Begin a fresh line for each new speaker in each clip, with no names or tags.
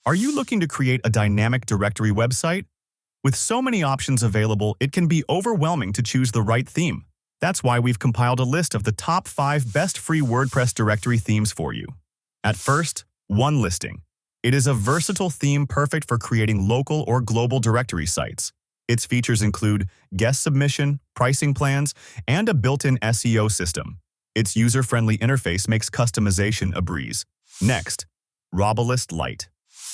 Are you looking to create a dynamic directory website? With so many options available, it can be overwhelming to choose the right theme. That's why we've compiled a list of the top 5 best free WordPress directory themes for you. At first, OneListing. It is a versatile theme perfect for creating local or global directory sites. Its features include guest submission, pricing plans, and a built-in SEO system. Its user-friendly interface makes customization a breeze. Next, Robolist Lite.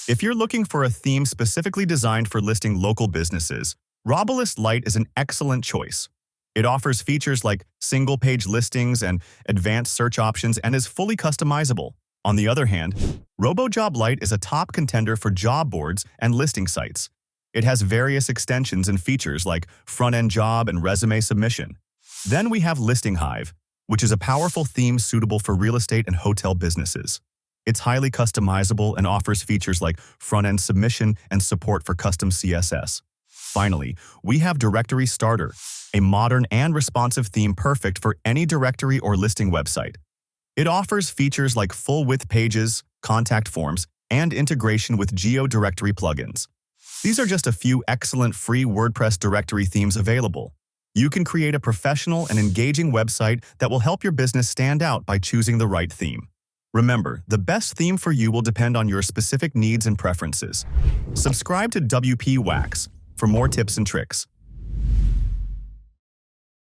If you're looking for a theme specifically designed for listing local businesses, Robolist Lite is an excellent choice. It offers features like single-page listings and advanced search options and is fully customizable. On the other hand, Robojob Lite is a top contender for job boards and listing sites. It has various extensions and features like front-end job and resume submission. Then we have ListingHive, which is a powerful theme suitable for real estate and hotel businesses. It's highly customizable and offers features like front-end submission and support for custom CSS. Finally, we have Directory Starter, a modern and responsive theme perfect for any directory or listing website. It offers features like full-width pages, contact forms, and integration with geo-directory plugins. These are just a few excellent free WordPress directory themes available. You can create a professional and engaging website that will help your business stand out by choosing the right theme. Remember, the best theme for you will depend on your specific needs and preferences. Subscribe to wpWax for more tips and tricks.